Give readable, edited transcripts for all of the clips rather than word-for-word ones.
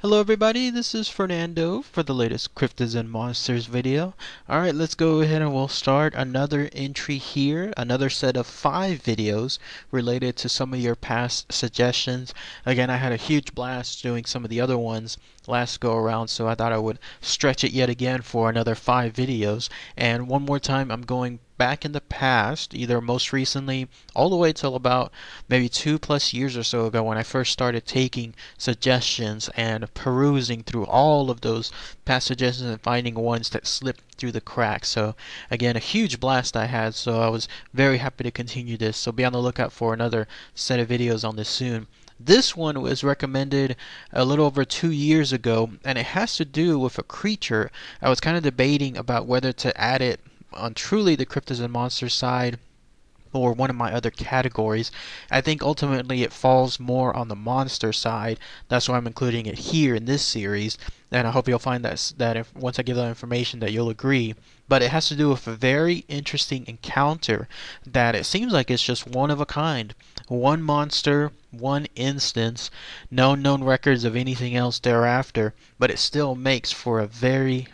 Hello everybody, this is Fernando for the latest Cryptids and Monsters video. Alright, let's go ahead and we'll start another entry here, another set of 5 videos related to some of your past suggestions. Again, I had a huge blast doing some of the other ones last go around, so I thought I would stretch it yet again for another 5 videos. And one more time, I'm going back in the past, either most recently all the way till about maybe 2+ years or so ago when I first started taking suggestions and perusing through all of those past suggestions and finding ones that slipped through the cracks. So again, a huge blast I had, so I was very happy to continue this. So be on the lookout for another set of videos on this soon. This one was recommended a little over 2 years ago, and it has to do with a creature. I was kind of debating about whether to add it on truly the Cryptids and Monsters side or one of my other categories. I think ultimately it falls more on the monster side. That's why I'm including it here in this series, and I hope you'll find that if, once I give that information that you'll agree. But it has to do with a very interesting encounter that it seems like it's just one of a kind. One monster, one instance, no known records of anything else thereafter, but it still makes for a very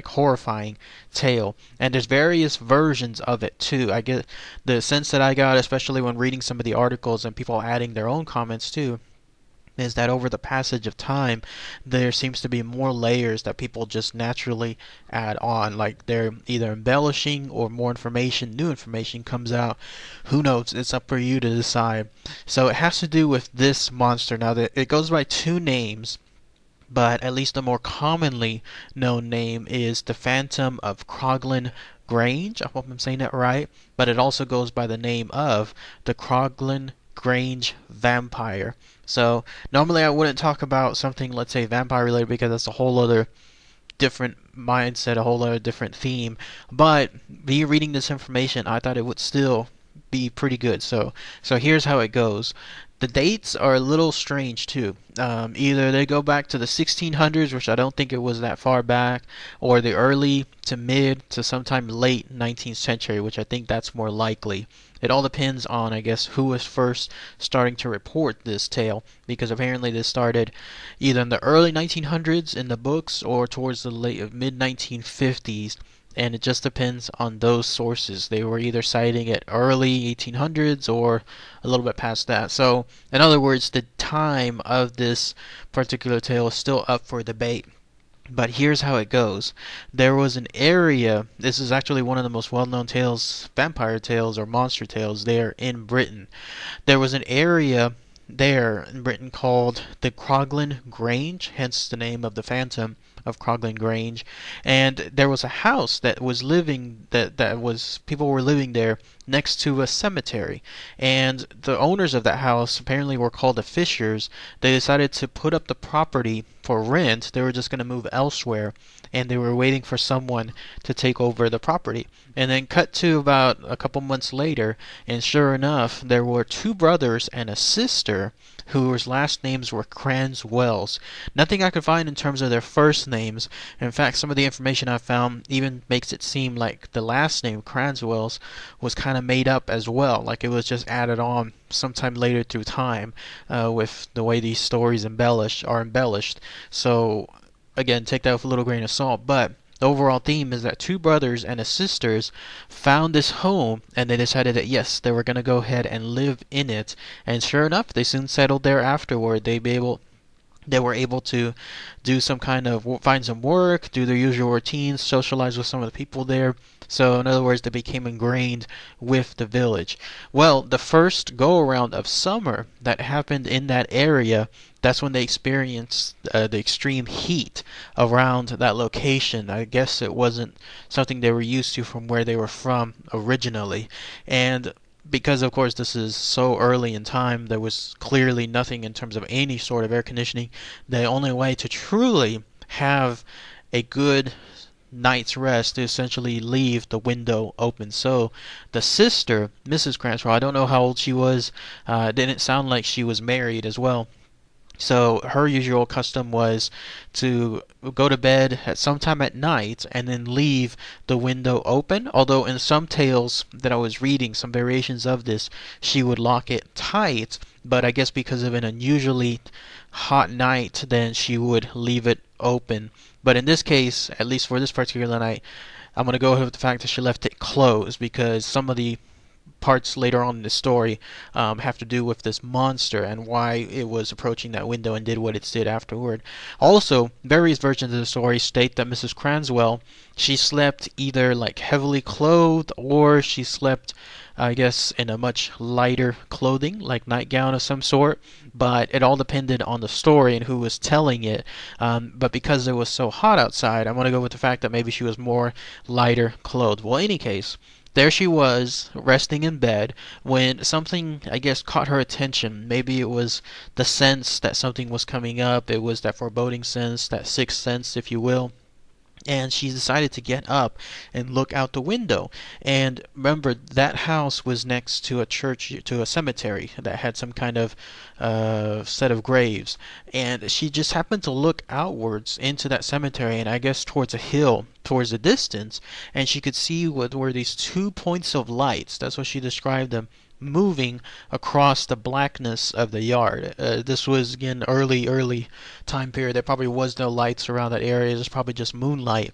horrifying tale. And there's various versions of it too. I get the sense that I got, especially when reading some of the articles and people adding their own comments too, is that over the passage of time there seems to be more layers that people just naturally add on, like they're either embellishing or more information, new information comes out. Who knows? It's up for you to decide. So it has to do with this monster. Now that it goes by 2 names, but at least the more commonly known name is the Phantom of Croglin Grange. I hope I'm saying that right. But it also goes by the name of the Croglin Grange vampire. So normally I wouldn't talk about something, let's say, vampire related, because that's a whole other different mindset, a whole other different theme. But be reading this information, I thought it would still be pretty good. So here's how it goes. The dates are a little strange too. Either they go back to the 1600s, which I don't think it was that far back, or the early to mid to sometime late 19th century, which I think that's more likely. It all depends on, I guess, who was first starting to report this tale, because apparently this started either in the early 1900s in the books or towards the late mid 1950s. And it just depends on those sources. They were either citing it early 1800s or a little bit past that. So, in other words, the time of this particular tale is still up for debate. But here's how it goes. There was an area, this is actually one of the most well-known tales, vampire tales or monster tales there in Britain. There was an area there in Britain called the Croglin Grange, hence the name of the Phantom of Croglin Grange. And there was a house that was people were living there next to a cemetery, and the owners of that house apparently were called the Fishers. They decided to put up the property for rent. They were just going to move elsewhere, and they were waiting for someone to take over the property. And then cut to about a couple months later, and sure enough, there were 2 brothers and a sister whose last names were Cranwells. Nothing I could find in terms of their first names. In fact, some of the information I found even makes it seem like the last name, Cranwells, was kind of made up as well, like it was just added on sometime later through time, with the way these stories are embellished. So again, take that with a little grain of salt, but the overall theme is that 2 brothers and a sisters found this home, and they decided that yes, they were going to go ahead and live in it. And sure enough, they soon settled there afterward. They were able to do some kind of find some work, do their usual routines, socialize with some of the people there. So in other words, they became ingrained with the village. Well, the first go around of summer that happened in that area, that's when they experienced the extreme heat around that location. I guess it wasn't something they were used to from where they were from originally. And because of course this is so early in time, there was clearly nothing in terms of any sort of air conditioning. The only way to truly have a good night's rest to essentially leave the window open. So the sister, Mrs. Cranwell, I don't know how old she was, didn't sound like she was married as well. So her usual custom was to go to bed at some time at night and then leave the window open. Although in some tales that I was reading, some variations of this, she would lock it tight. But I guess because of an unusually hot night, then she would leave it open. But in this case, at least for this particular night, I'm going to go with the fact that she left it closed because some of the parts later on in the story have to do with this monster and why it was approaching that window and did what it did afterward. Also, various versions of the story state that Mrs. Cranwell, she slept either like heavily clothed or she slept, I guess, in a much lighter clothing, like nightgown of some sort. But it all depended on the story and who was telling it. But because it was so hot outside, I'm going to go with the fact that maybe she was more lighter clothed. Well, in any case, there she was, resting in bed, when something, I guess, caught her attention. Maybe it was the sense that something was coming up. It was that foreboding sense, that sixth sense, if you will. And she decided to get up and look out the window. And remember, that house was next to a church, to a cemetery that had some kind of set of graves. And she just happened to look outwards into that cemetery, and I guess towards a hill, towards the distance, and she could see what were these 2 points of lights. That's what she described them, moving across the blackness of the yard. This was again early time period. There probably was no lights around that area. It was probably just moonlight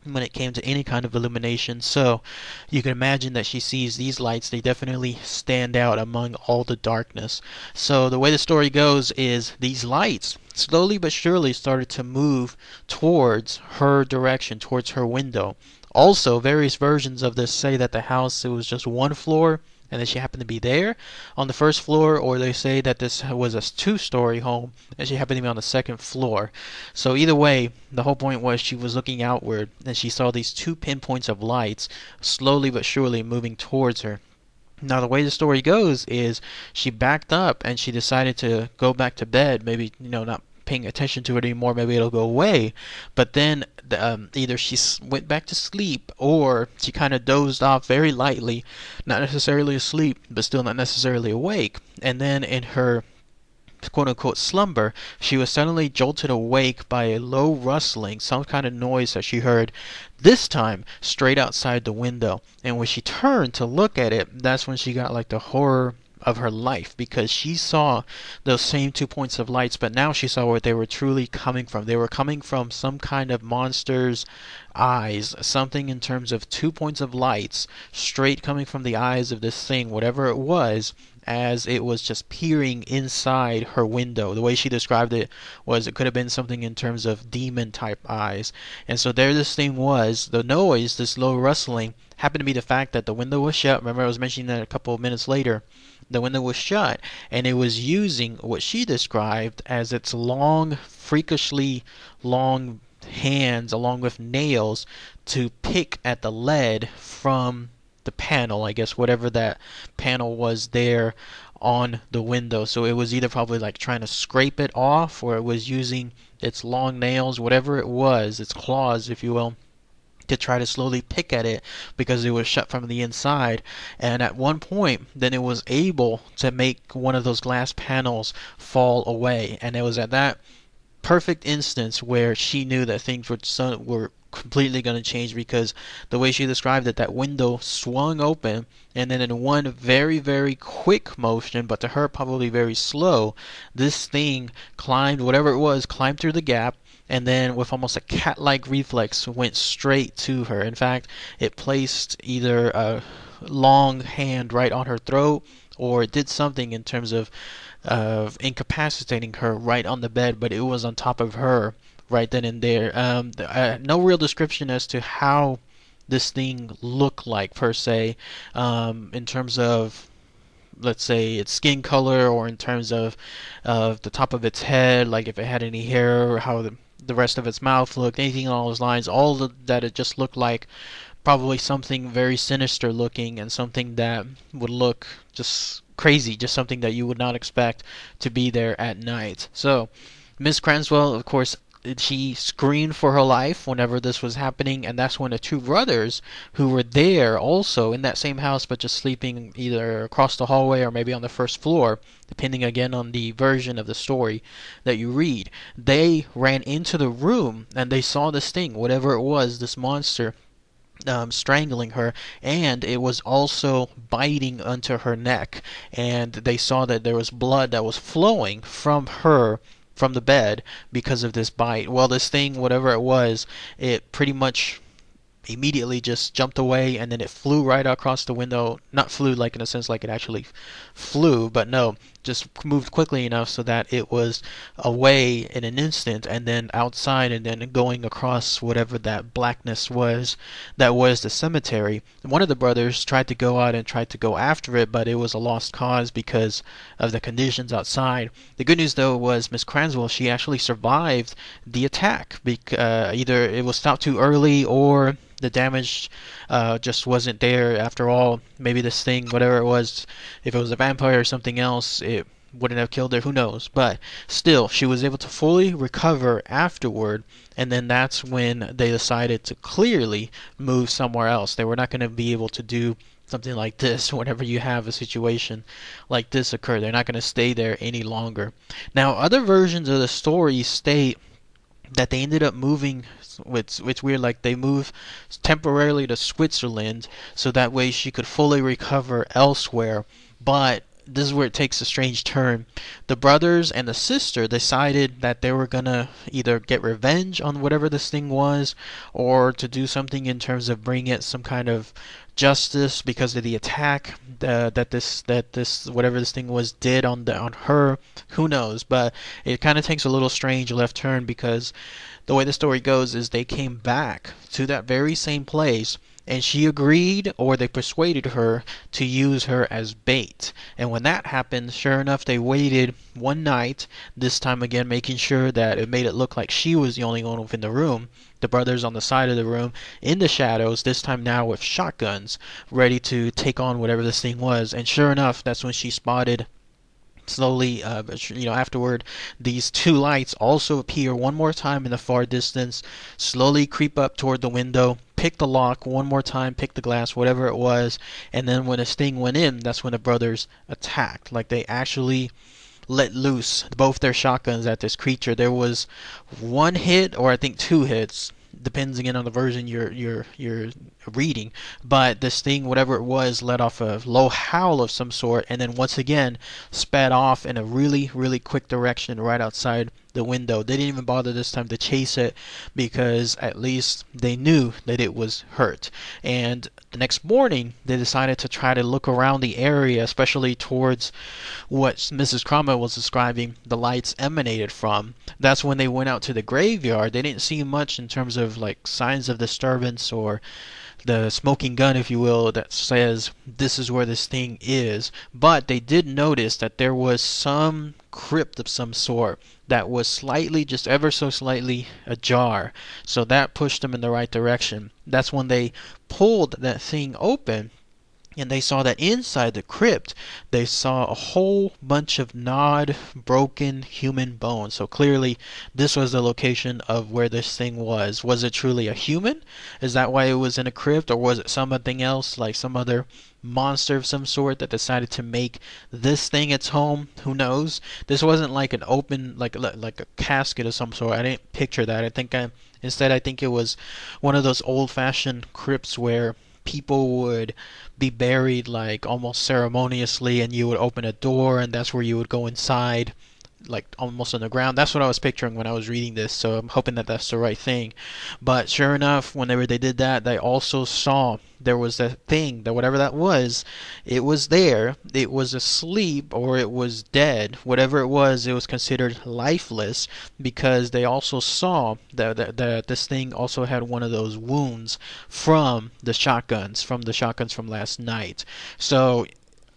when it came to any kind of illumination. So you can imagine that she sees these lights. They definitely stand out among all the darkness. So the way the story goes is these lights slowly but surely started to move towards her direction, towards her window. Also, various versions of this say that the house, it was just one floor and that she happened to be there on the first floor, or they say that this was a two-story home and she happened to be on the second floor. So either way, the whole point was she was looking outward and she saw these two pinpoints of lights slowly but surely moving towards her. Now, the way the story goes is she backed up and she decided to go back to bed, maybe, not paying attention to it anymore, maybe it'll go away. But then either she went back to sleep or she kind of dozed off very lightly, not necessarily asleep, but still not necessarily awake. And then in her quote unquote slumber, she was suddenly jolted awake by a low rustling, some kind of noise that she heard, this time straight outside the window. And when she turned to look at it, that's when she got like the horror of her life, because she saw those same 2 points of lights, but now she saw where they were truly coming from. They were coming from some kind of monster's eyes, something in terms of 2 points of lights straight coming from the eyes of this thing, whatever it was, as it was just peering inside her window. The way she described it was it could have been something in terms of demon type eyes. And so there this thing was. The noise, this low rustling, happened to be the fact that the window was shut. Remember, I was mentioning that a couple of minutes later. The window was shut, and it was using what she described as its long, freakishly long hands along with nails to pick at the lead from the panel, I guess, whatever that panel was there on the window. So it was either probably like trying to scrape it off, or it was using its long nails, whatever it was, its claws, if you will, to try to slowly pick at it because it was shut from the inside. And at one point, then it was able to make one of those glass panels fall away. And it was at that perfect instance where she knew that things were completely going to change, because the way she described it, that window swung open, and then in one very, very quick motion, but to her probably very slow, this thing climbed, whatever it was, climbed through the gap, and then with almost a cat-like reflex went straight to her. In fact, it placed either a long hand right on her throat, or it did something in terms of incapacitating her right on the bed, but it was on top of her right then and there. No real description as to how this thing looked like per se, in terms of, let's say, its skin color, or in terms of the top of its head, like if it had any hair, or how the rest of its mouth looked, anything along those lines. That it just looked like probably something very sinister looking, and something that would look just crazy, just something that you would not expect to be there at night. So Miss Cranswell, of course, she screamed for her life whenever this was happening, and that's when the two brothers who were there also in that same house but just sleeping either across the hallway or maybe on the first floor, depending again on the version of the story that you read, they ran into the room and they saw this thing, whatever it was, this monster, strangling her, and it was also biting onto her neck, and they saw that there was blood that was flowing from her from the bed because of this bite. Well, this thing, whatever it was, it pretty much immediately just jumped away, and then it flew right across the window. Not flew like in a sense like it actually flew, but no, just moved quickly enough so that it was away in an instant and then outside and then going across whatever that blackness was that was the cemetery. One of the brothers tried to go out and tried to go after it, but it was a lost cause because of the conditions outside. The good news though was Miss Cranwell, she actually survived the attack. Either it was stopped too early or the damage just wasn't there after all. Maybe this thing, whatever it was, if it was a vampire or something else, it wouldn't have killed her, who knows. But still, she was able to fully recover afterward, and then that's when they decided to clearly move somewhere else. They were not going to be able to do something like this whenever you have a situation like this occur. They're not going to stay there any longer. Now, other versions of the story state that they ended up moving. It's weird, like they moved temporarily to Switzerland so that way she could fully recover elsewhere. But this is where it takes a strange turn. The brothers and the sister decided that they were gonna either get revenge on whatever this thing was, or to do something in terms of bring it some kind of justice because of the attack that this whatever this thing was did on her. Who knows? But it kind of takes a little strange left turn because the way the story goes is they came back to that very same place, and she agreed, or they persuaded her to use her as bait. And when that happened, sure enough, they waited one night, this time again making sure that it made it look like she was the only one within the room. The brothers on the side of the room in the shadows, this time now with shotguns, ready to take on whatever this thing was. And sure enough, that's when she spotted slowly, afterward, these two lights also appear one more time in the far distance, slowly creep up toward the window, pick the lock one more time, pick the glass, whatever it was, and then when this thing went in, that's when the brothers attacked. Like they actually let loose both their shotguns at this creature. There was one hit, or I think two hits, depends again on the version you're reading, but this thing, whatever it was, let off a low howl of some sort, and then once again sped off in a really, really quick direction right outside the window. They didn't even bother this time to chase it because at least they knew that it was hurt. And the next morning, they decided to try to look around the area, especially towards what Mrs. Cromwell was describing the lights emanated from. That's when they went out to the graveyard. They didn't see much in terms of like signs of disturbance or the smoking gun, if you will, that says this is where this thing is. But they did notice that there was some crypt of some sort that was slightly, just ever so slightly, ajar. So that pushed them in the right direction. That's when they pulled that thing open, and they saw that inside the crypt, they saw a whole bunch of gnawed, broken human bones. So clearly, this was the location of where this thing was. Was it truly a human? Is that why it was in a crypt? Or was it something else, like some other monster of some sort that decided to make this thing its home? Who knows? This wasn't like an open, like a casket of some sort. I didn't picture that. Instead, I think it was one of those old-fashioned crypts where people would be buried like almost ceremoniously, and you would open a door and that's where you would go inside, like almost on the ground. That's what I was picturing when I was reading this, so I'm hoping that that's the right thing. But sure enough, whenever they did that, they also saw there was that thing, that whatever that was, it was there. It was asleep, or it was dead. Whatever it was considered lifeless, because they also saw that this thing also had one of those wounds from the shotguns from last night. So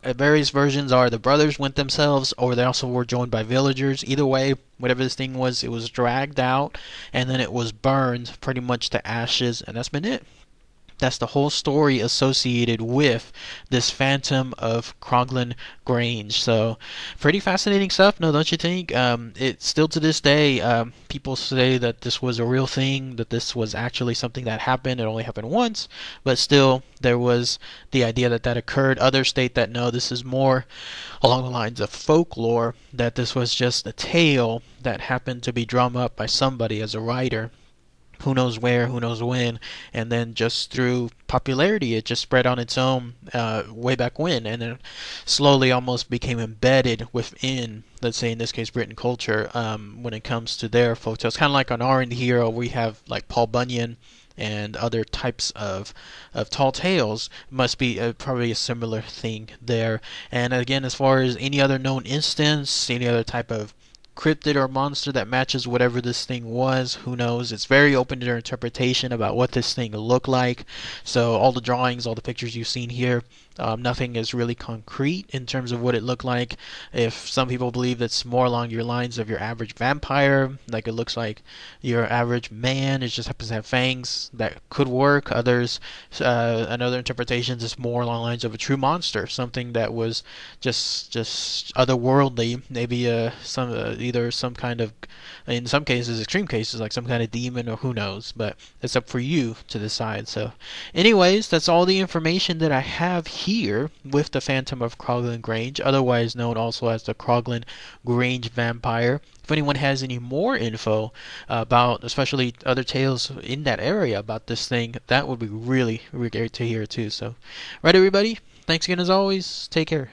various versions are the brothers went themselves, or they also were joined by villagers. Either way, whatever this thing was, it was dragged out, and then it was burned pretty much to ashes, and that's been it. That's the whole story associated with this Phantom of Croglin Grange. So, pretty fascinating stuff, no, don't you think? It still to this day, people say that this was a real thing, that this was actually something that happened. It only happened once, but still, there was the idea that that occurred. Others state that no, this is more along the lines of folklore, that this was just a tale that happened to be drummed up by somebody as a writer, who knows where, who knows when, and then just through popularity it just spread on its own way back when, and then slowly almost became embedded within, let's say in this case, Britain culture, when it comes to their folk tales. Kind of like on our end here, we have like Paul Bunyan and other types of tall tales. Must be probably a similar thing there. And again, as far as any other known instance, any other type of cryptid or monster that matches whatever this thing was, who knows? It's very open to their interpretation about what this thing looked like. So all the drawings, all the pictures you've seen here, nothing is really concrete in terms of what it looked like. If some people believe it's more along your lines of your average vampire, like it looks like your average man, it just happens to have fangs, that could work. Others, another interpretation is more along the lines of a true monster, something that was just otherworldly, maybe either some kind of, in some cases, extreme cases, like some kind of demon, or who knows, but it's up for you to decide. So anyways, that's all the information that I have here with the Phantom of Croglin Grange, otherwise known also as the Croglin Grange vampire. If anyone has any more info about, especially other tales in that area about this thing, that would be really, really great to hear too. So, right, everybody, thanks again as always. Take care.